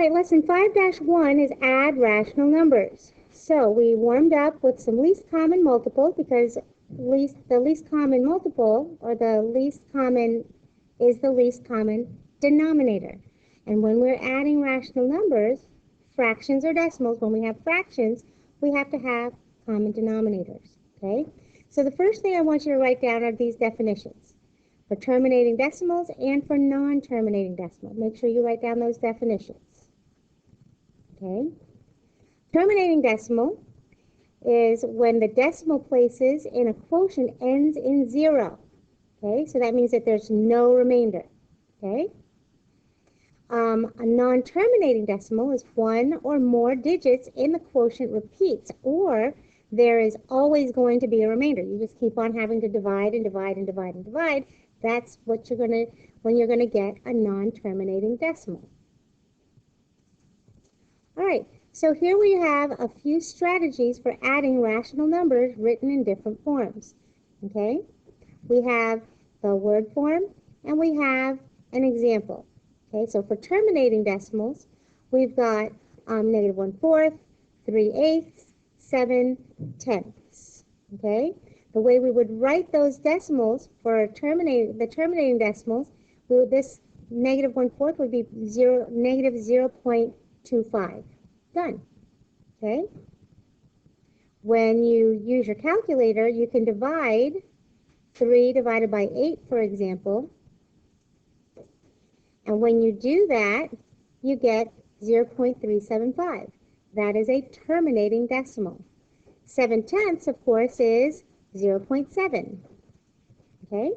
right, lesson 5-1 is add rational numbers. So we warmed up with some least common multiples because the least common multiple, or the least common, is the least common denominator. And when we're adding rational numbers, fractions or decimals, when we have fractions, we have to have common denominators, okay? So the first thing I want you to write down are these definitions for terminating decimals and for non-terminating decimals. Make sure you write down those definitions. Okay. Terminating decimal is when the decimal places in a quotient ends in 0. Okay, so that means that there's no remainder. Okay. A non-terminating decimal is one or more digits in the quotient repeats, or there is always going to be a remainder. You just keep on having to divide and divide and divide and divide. That's what you're gonna when you're gonna get a non-terminating decimal. All right, so here we have a few strategies for adding rational numbers written in different forms. Okay, we have the word form and we have an example. Okay, so for terminating decimals, we've got -1/4, 3/8, 7/10. Okay, the way we would write those decimals for terminating decimals, this -1/4 would be -0.25. Done. Okay? When you use your calculator, you can divide 3 divided by 8, for example. And when you do that, you get 0.375. That is a terminating decimal. 7/10, of course, is 0.7. Okay?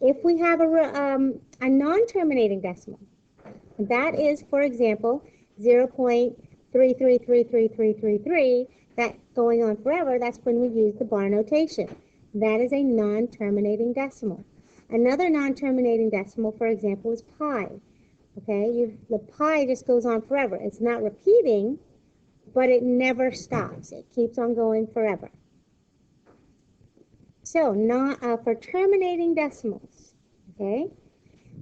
If we have a non-terminating decimal, that is, for example, 0.33333333, that going on forever, that's when we use the bar notation. That is a non-terminating decimal. Another non-terminating decimal, for example, is pi. Okay, the pi just goes on forever. It's not repeating, but it never stops. It keeps on going forever. So, for terminating decimals, okay,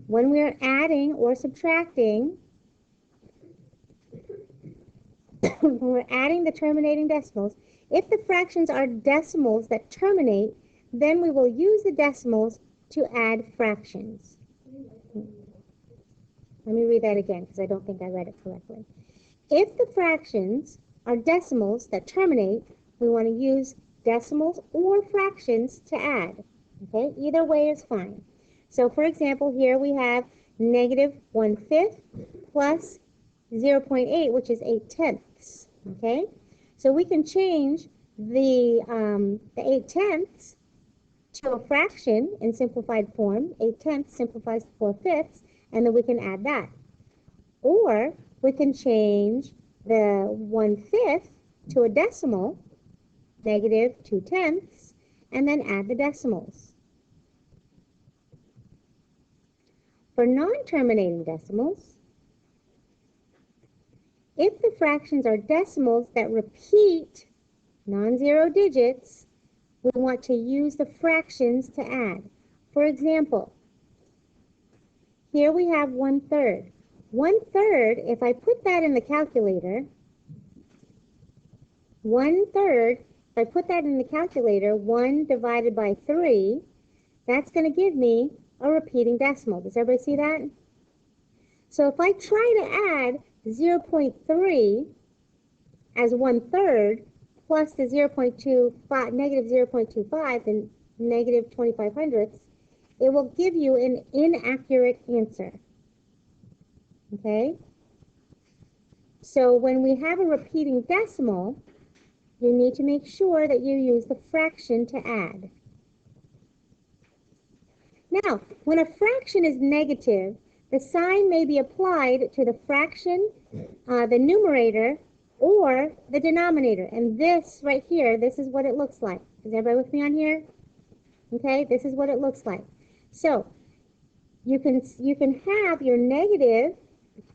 when we're adding or subtracting, when we're adding the terminating decimals, if the fractions are decimals that terminate, then we will use the decimals to add fractions. Let me read that again because I don't think I read it correctly. If the fractions are decimals that terminate, we want to use decimals or fractions to add. Okay, either way is fine. So for example, here we have -1/5 plus 0.8, which is 8/10. Okay, so we can change the 8/10 to a fraction in simplified form. 8/10 simplifies to 4/5, and then we can add that. Or we can change the 1/5 to a decimal, -2/10, and then add the decimals. For non-terminating decimals, if the fractions are decimals that repeat non-zero digits, we want to use the fractions to add. For example, here we have 1/3. 1/3, if I put that in the calculator, 1/3, if I put that in the calculator, 1 divided by 3, that's going to give me a repeating decimal. Does everybody see that? So if I try to add 0.3 as 1/3 plus the -0.25 and -25/100, it will give you an inaccurate answer. Okay? So when we have a repeating decimal, you need to make sure that you use the fraction to add. Now, when a fraction is negative, the sign may be applied to the fraction, the numerator, or the denominator. And this right here, this is what it looks like. Is everybody with me on here? Okay, this is what it looks like. So, you can have your negative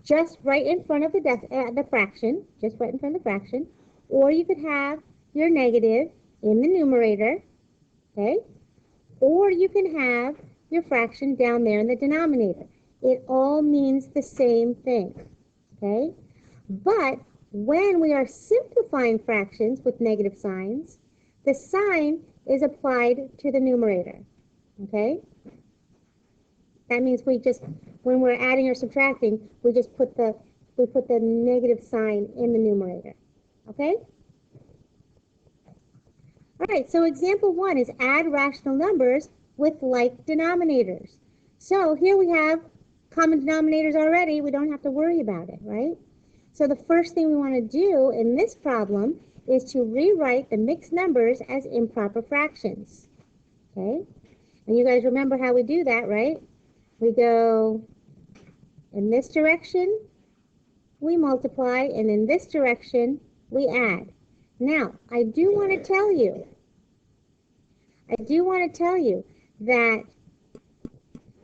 just right in front of the fraction, just right in front of the fraction, or you could have your negative in the numerator, okay? Or you can have your fraction down there in the denominator. It all means the same thing, okay? But when we are simplifying fractions with negative signs, the sign is applied to the numerator, okay? That means when we're adding or subtracting, we put the negative sign in the numerator, okay? All right, so example 1 is add rational numbers with like denominators. So here we have common denominators already. We don't have to worry about it, right? So the first thing we want to do in this problem is to rewrite the mixed numbers as improper fractions, okay? And you guys remember how we do that, right? We go in this direction, we multiply, and in this direction, we add. Now, I do want to tell you that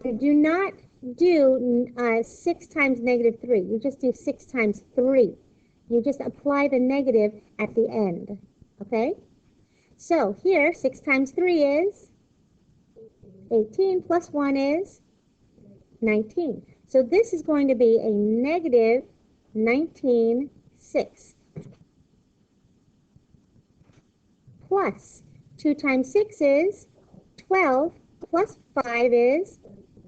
you do not do 6 times negative 3. You just do 6 times 3. You just apply the negative at the end, okay? So here, 6 times 3 is 18, plus 1 is 19. So this is going to be a negative 19/6. Plus 2 times 6 is 12, plus 5 is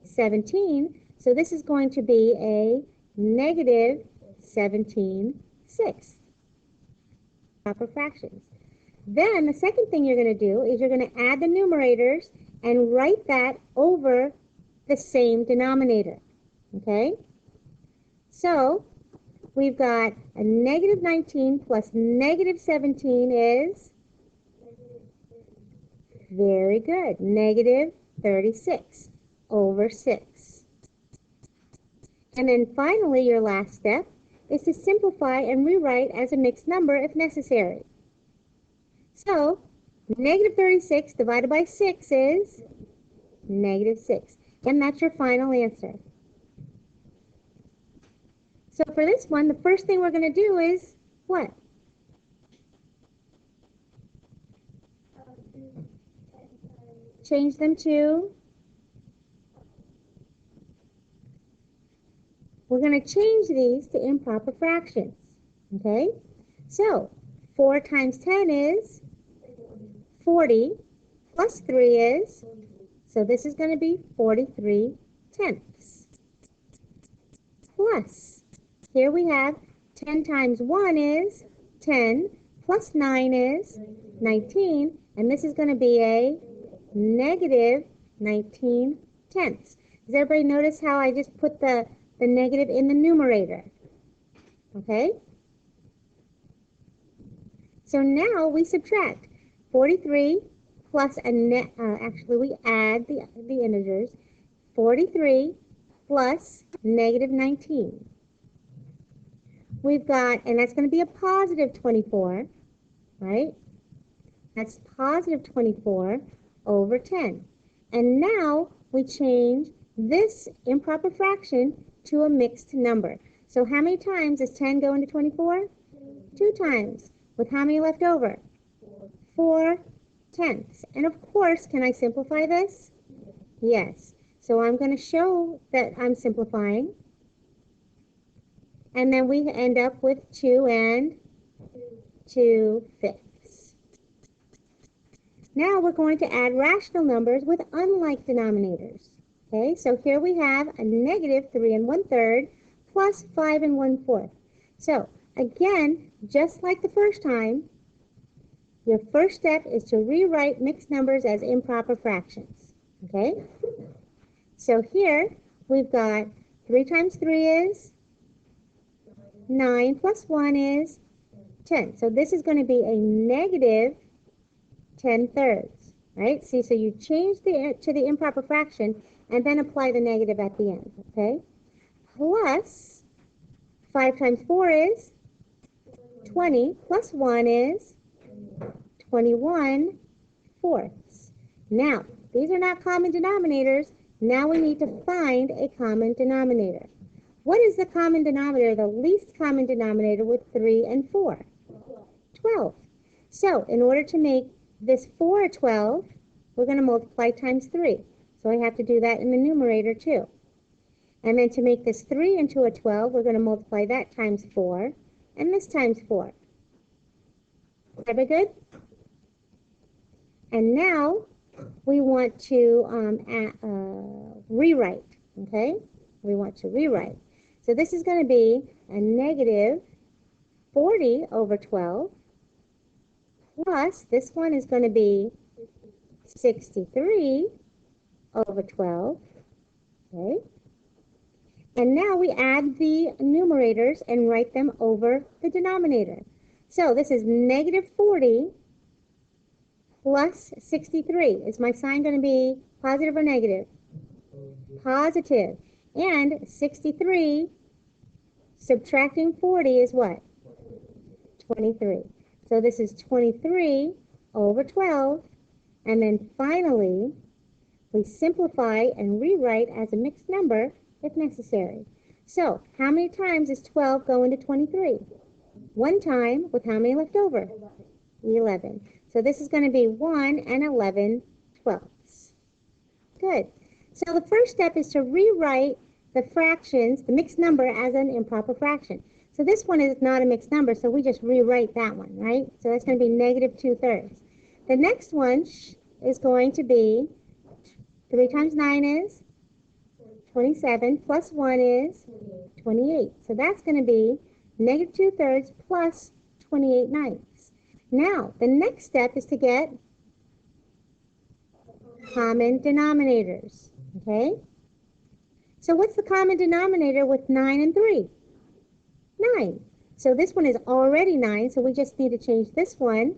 17. So this is going to be a negative 17/6. Proper fractions. Then the second thing you're going to do is you're going to add the numerators and write that over the same denominator. Okay? So we've got a negative 19 plus negative 17 is, very good, negative 36 over 6. And then finally, your last step is to simplify and rewrite as a mixed number if necessary. So negative 36 divided by 6 is negative 6. And that's your final answer. So for this one, the first thing we're going to do is what? Change them to, we're going to change these to improper fractions, okay? So 4 times 10 is 40, plus 3 is, so this is going to be 43/10. Plus, here we have 10 times 1 is 10, plus 9 is 19, and this is going to be a negative 19/10. Does everybody notice how I just put the negative in the numerator? Okay? So now we subtract 43 plus actually we add the integers, 43 plus negative 19. We've got, and that's going to be a positive 24, right? That's positive 24 over 10. And now we change this improper fraction to a mixed number. So how many times does 10 go into 24? 2 times. With how many left over? 4/10. And of course, can I simplify this? Yes. So I'm going to show that I'm simplifying. And then we end up with 2 2/5. Now we're going to add rational numbers with unlike denominators. Okay, so here we have a negative 3 1/3 plus 5 1/4. So again, just like the first time, your first step is to rewrite mixed numbers as improper fractions. Okay, so here we've got 3 times 3 is 9, plus 1 is 10. So this is going to be a negative 10/3, right? See, so you change to the improper fraction and then apply the negative at the end, okay? Plus 5 times 4 is 20, plus 1 is 21/4. Now, these are not common denominators. Now we need to find a common denominator. What is the common denominator, the least common denominator with 3 and 4? 12. So in order to make this 4 a 12, we're going to multiply times 3. So I have to do that in the numerator too. And then to make this 3 into a 12, we're going to multiply that times 4, and this times 4. Everybody good? And now we want to rewrite, okay? We want to rewrite. So this is going to be a negative 40 over 12, plus this one is going to be 63 over 12, okay? And now we add the numerators and write them over the denominator. So this is negative 40 plus 63. Is my sign going to be positive or negative? Positive. And 63 subtracting 40 is what? 23. So this is 23 over 12. And then finally, we simplify and rewrite as a mixed number if necessary. So how many times does 12 go into 23? One time, with how many left over? 11. So this is going to be 1 and 11 twelfths. Good. So the first step is to rewrite the fractions, the mixed number, as an improper fraction. So this one is not a mixed number, so we just rewrite that one, right? So that's going to be negative 2/3. The next one is going to be 3 times 9 is 27, plus 1 is 28. So that's going to be negative 2/3 plus 28 ninths. Now, the next step is to get common denominators, okay? So what's the common denominator with 9 and 3? 9. So this one is already 9, so we just need to change this one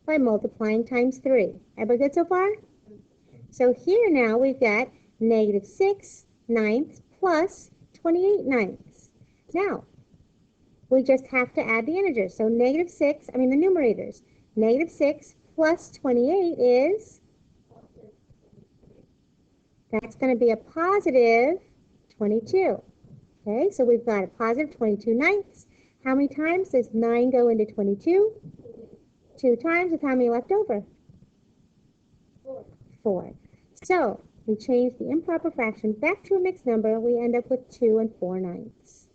by multiplying times 3. Everybody good so far? So here now we've got negative 6 ninths plus 28 ninths. Now, we just have to add the integers. So the numerators. Negative 6 plus 28 is, that's going to be a positive 22. Okay, so we've got a positive 22 ninths. How many times does 9 go into 22? 2 times, with how many left over? 4. So we change the improper fraction back to a mixed number. We end up with 2 and 4 ninths.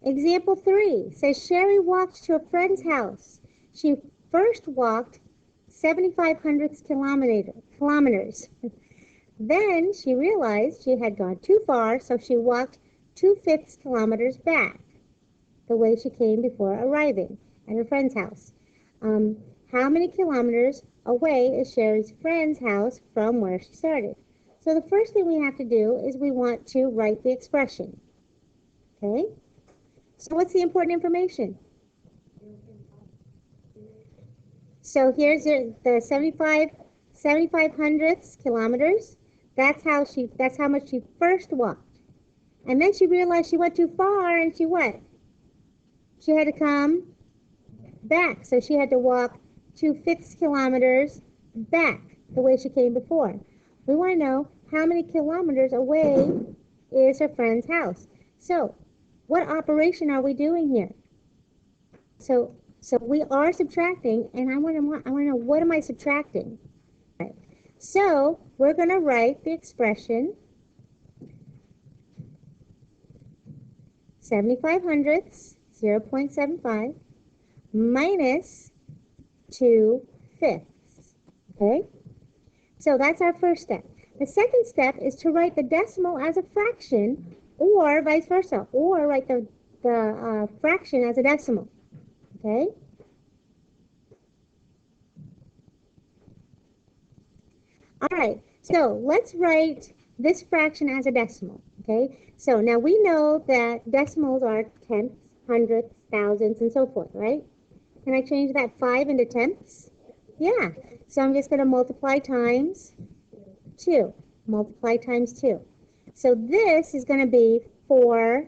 Example 3 says Sherry walked to a friend's house. She first walked 7,500 kilometers. Then she realized she had gone too far, so she walked 2/5 kilometers back, the way she came before arriving at her friend's house. How many kilometers away is Sherry's friend's house from where she started? So the first thing we have to do is we want to write the expression. Okay? So what's the important information? So here's the 7,500 kilometers. That's how much she first walked. And then she realized she went too far, and she what? She had to come back. So she had to walk 2/5 kilometers back, the way she came before. We want to know how many kilometers away is her friend's house. So what operation are we doing here? So we are subtracting, and I want to know, what am I subtracting? Right. So we're going to write the expression 7,500 0.75 minus 2/5. Okay? So that's our first step. The second step is to write the decimal as a fraction, or vice versa, or write the fraction as a decimal. Okay? All right, so let's write this fraction as a decimal. Okay? So now we know that decimals are tenths, hundredths, thousandths, and so forth, right? Can I change that 5 into tenths? Yeah. So I'm just going to multiply times 2. Multiply times 2. So this is going to be 4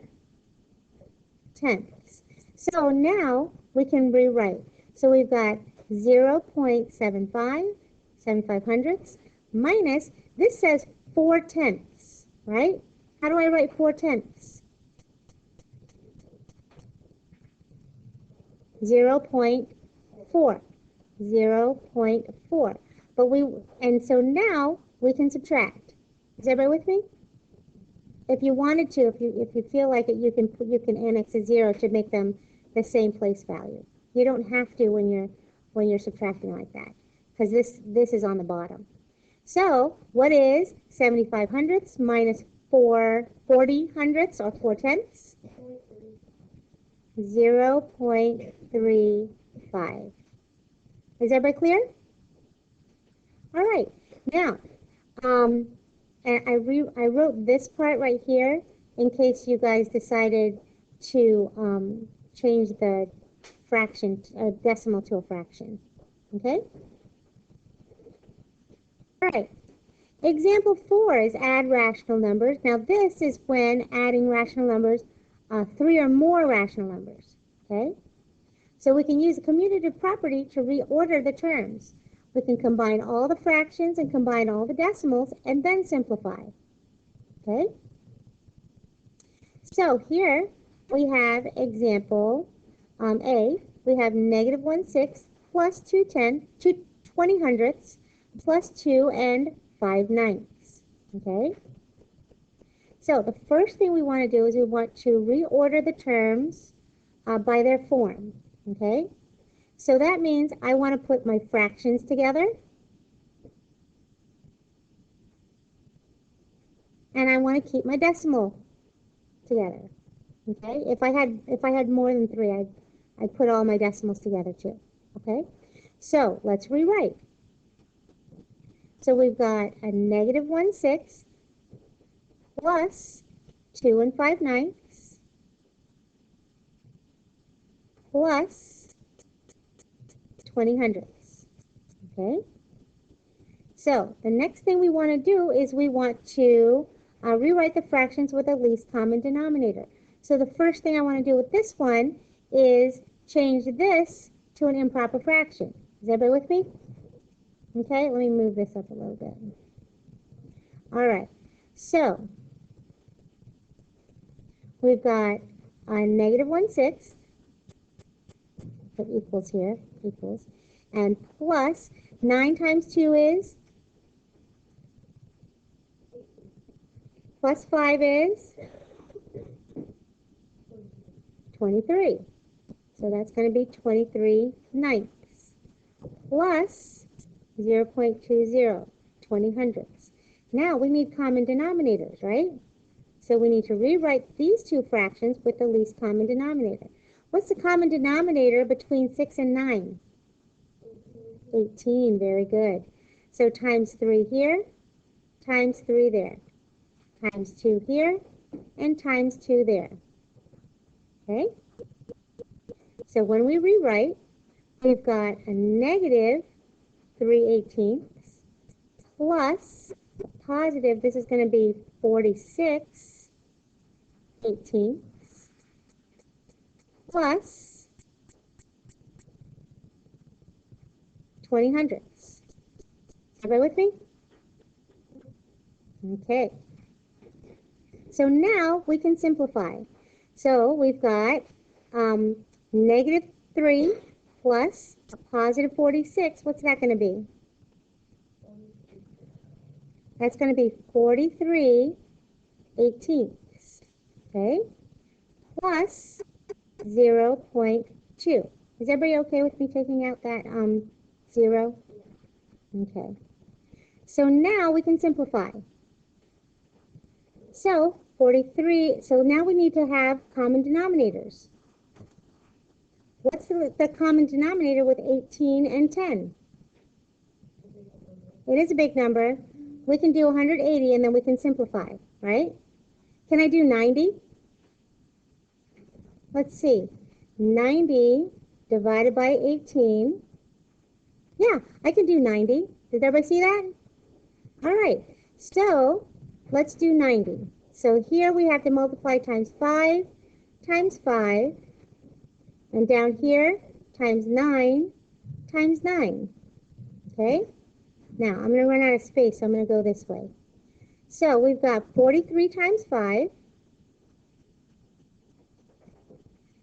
tenths. So now we can rewrite. So we've got 0.75, 75 hundredths, minus, this says 4 tenths, right? How do I write 4 tenths? 0.4. 0.4. And so now we can subtract. Is everybody with me? if you wanted to, if you feel like it, you can annex a 0 to make them the same place value. You don't have to when you're subtracting like that, because this is on the bottom. So what is 75 hundredths minus 440 hundredths or 4 tenths? 0.35. Is everybody clear? All right. Now, and I wrote this part right here in case you guys decided to change the fraction, decimal to a fraction. Okay? All right. Example 4 is add rational numbers. Now this is when adding rational numbers, 3 or more rational numbers. Okay? So we can use the commutative property to reorder the terms. We can combine all the fractions and combine all the decimals and then simplify. Okay? So here we have example A. We have negative 1/6 plus 20 hundredths plus 2 and 5/9. Okay? So the first thing we want to do is we want to reorder the terms by their form. Okay? So that means I want to put my fractions together. And I want to keep my decimal together. Okay? If I had more than 3, I'd put all my decimals together too. Okay? So let's rewrite. So we've got a negative 1/6 plus 2 and 5/9 plus 20 hundredths. Okay? So the next thing we want to do is we want to rewrite the fractions with the least common denominator. So the first thing I want to do with this one is change this to an improper fraction. Is everybody with me? Okay, let me move this up a little bit. All right, so we've got a negative 1/6, put equals here, equals, and plus 9 times 2 is, plus 5 is 23. So that's going to be 23/9 plus 0.20, 20 hundredths. Now we need common denominators, right? So we need to rewrite these two fractions with the least common denominator. What's the common denominator between 6 and 9? 18, very good. So times 3 here, times 3 there, times 2 here, and times 2 there. Okay? So when we rewrite, we've got a negative 3/18 plus positive, this is going to be 46/18 plus 20 hundredths. Everybody with me? Okay. So now we can simplify. So we've got negative 3 plus a positive 46. What's that going to be? That's going to be 43/18. Okay? Plus 0.2. Is everybody okay with me taking out that 0? Okay. So now we can simplify. So 43, so now we need to have common denominators. What's the common denominator with 18 and 10? It is a big number. We can do 180 and then we can simplify, right? Can I do 90? Let's see. 90 divided by 18. Yeah, I can do 90. Did everybody see that? All right. So let's do 90. So here we have to multiply times 5 times 5. And down here, times 9 times 9. Okay? Now, I'm going to run out of space, so I'm going to go this way. So we've got 43 times 5.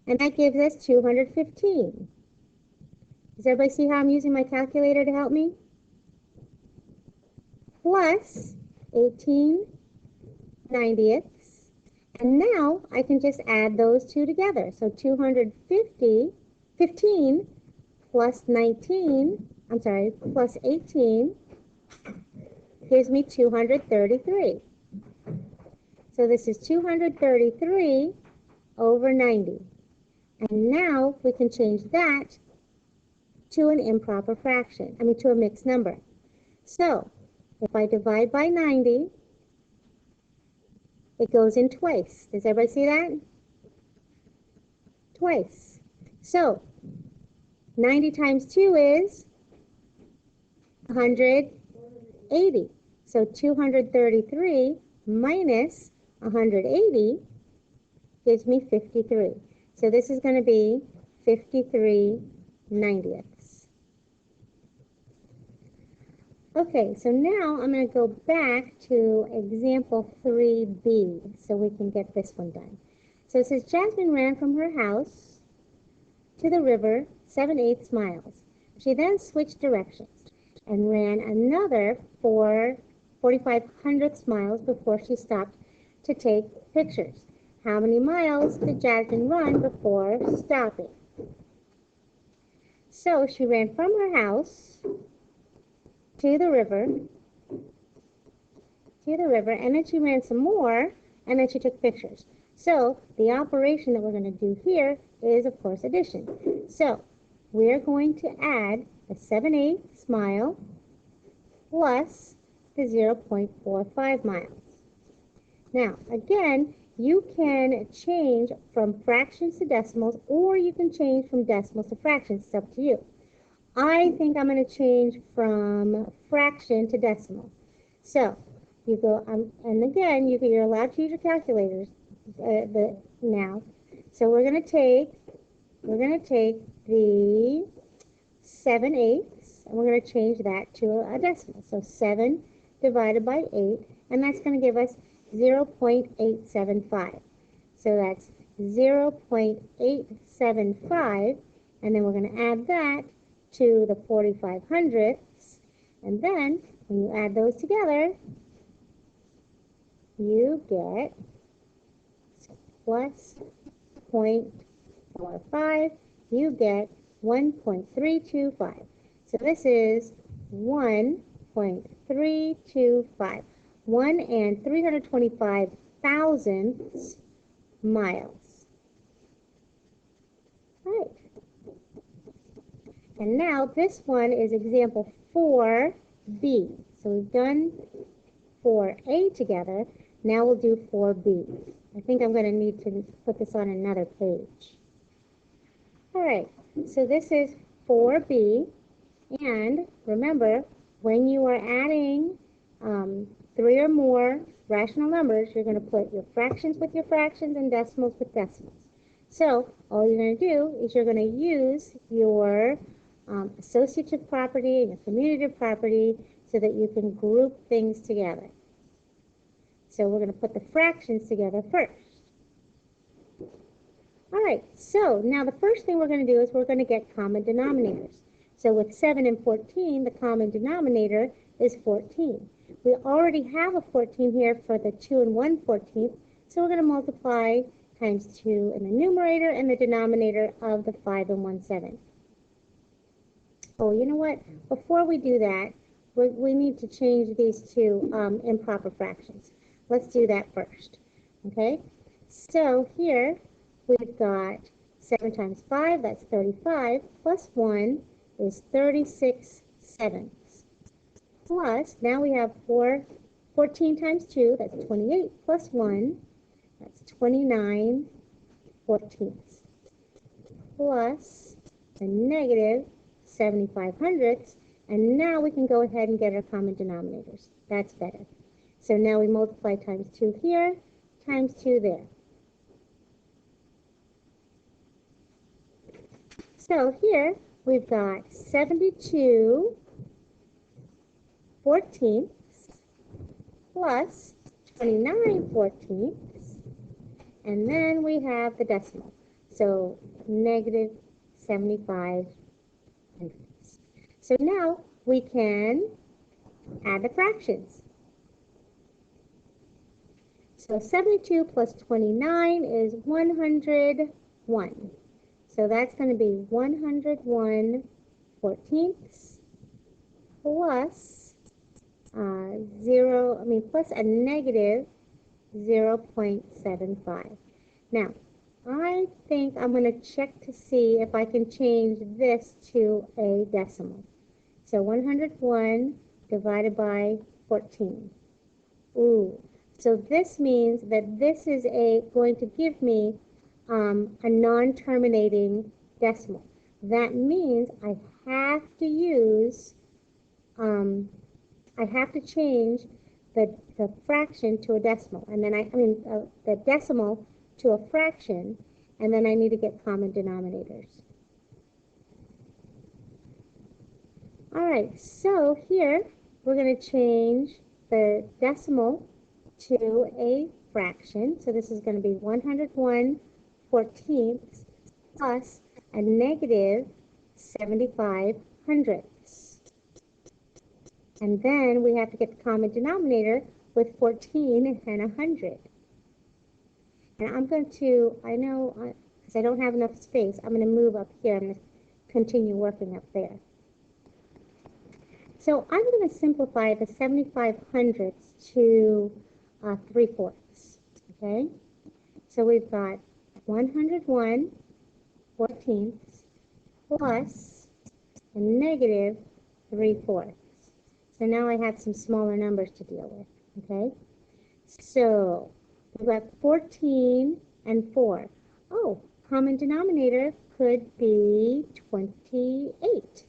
And that gives us 215. Does everybody see how I'm using my calculator to help me? Plus 18/90ths And now I can just add those two together. So 15 plus 19, I'm sorry, plus 18 gives me 233. So this is 233 over 90. And now we can change that to an improper fraction, to a mixed number. So if I divide by 90, it goes in twice. Does everybody see that? Twice. So 90 times 2 is 180. So 233 minus 180 gives me 53. So this is going to be 53/90. Okay, so now I'm going to go back to example 3B so we can get this one done. So it says Jasmine ran from her house to the river 7/8 miles. She then switched directions and ran another 4/45 miles before she stopped to take pictures. How many miles did Jasmine run before stopping? So she ran from her house to the river, and then she ran some more, and then she took pictures. So the operation that we're going to do here is, of course, addition. So we're going to add the 7/8 mile plus the 0.45 miles. Now, again, you can change from fractions to decimals, or you can change from decimals to fractions. It's up to you. I think I'm going to change from fraction to decimal. So you go, and again, you're allowed to use your calculators now. So we're going to take the 7/8, and we're going to change that to a decimal. So 7 divided by 8, and that's going to give us 0.875. So that's 0.875, and then we're going to add that to the 45/100, and then when you add those together, you get plus 0.45, you get 1.325. So this is 1.325, 1 and 325 thousandths miles. Right. And now this one is example 4B. So we've done 4A together. Now we'll do 4B. I think I'm going to need to put this on another page. All right, so this is 4B. And remember, when you are adding 3 or more rational numbers, you're going to put your fractions with your fractions and decimals with decimals. So all you're going to do is you're going to use your associative property and your commutative property so that you can group things together. So we're going to put the fractions together first. All right, so now the first thing we're going to do is we're going to get common denominators. So with 7 and 14, the common denominator is 14. We already have a 14 here for the 2 and 1/14, so we're going to multiply times 2 in the numerator and the denominator of the 5 and 1/7. Oh, you know what? Before we do that, we need to change these to improper fractions. Let's do that first, okay? So here we've got 7 times 5, that's 35, plus 1 is 36/7. Plus, now we have 14 times 2, that's 28, plus 1, that's 29/14. Plus a negative 75/100, and now we can go ahead and get our common denominators. That's better. So now we multiply times 2 here, times 2 there. So here we've got 72/14 plus 29/14, and then we have the decimal. So negative 75/100. So now we can add the fractions. So So 72 plus 29 is 101. So that's going to be 101 14ths plus plus a negative 0.75. Now, I think I'm going to check to see if I can change this to a decimal. So 101 divided by 14. Ooh, so this means that this is going to give me a non-terminating decimal. That means I have to use, I have to change the fraction to a decimal, and then the decimal to a fraction, and then I need to get common denominators. All right, so here we're going to change the decimal to a fraction. So this is going to be 101 14ths plus a negative 75 hundredths. And then we have to get the common denominator with 14 and 100. And I'm going to, because I don't have enough space, I'm going to move up here. I'm going to continue working up there. So I'm going to simplify the 75 hundredths to 3/4, okay? So we've got 101 14ths plus a negative 3/4. So now I have some smaller numbers to deal with, okay? So we've got 14 and 4. Oh, common denominator could be 28.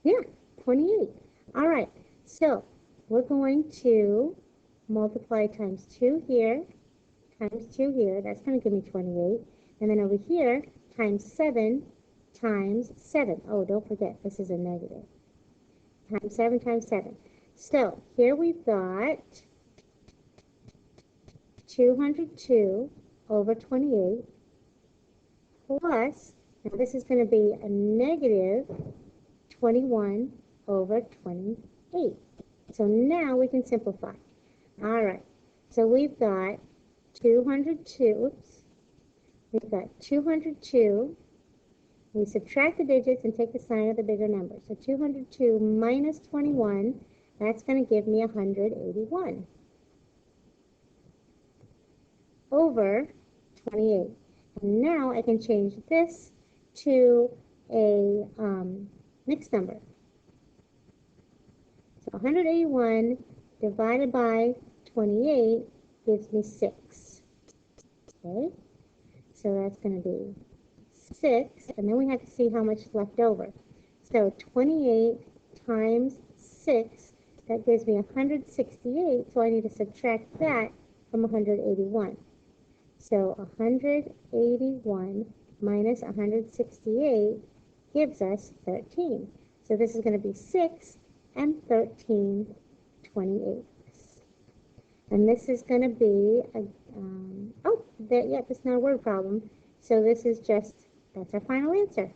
Yeah, 28. All right, so we're going to multiply times 2 here, times 2 here. That's going to give me 28. And then over here, times 7 times 7. Oh, don't forget, this is a negative. Times 7 times 7. So here we've got 202 over 28 plus, now this is going to be a negative 21 over 28. So now we can simplify. All right, so we've got 202, we've got 202. We subtract the digits and take the sign of the bigger number. So 202 minus 21, that's going to give me 181 over 28. And now I can change this to a mixed number. So 181 divided by 28 gives me 6. Okay, so that's going to be 6, and then we have to see how much is left over. So 28 times 6, that gives me 168, so I need to subtract that from 181. So 181 minus 168 gives us 13. So this is going to be 6 and 13 28ths. And this is going to be, that's not a word problem. So this is just, that's our final answer.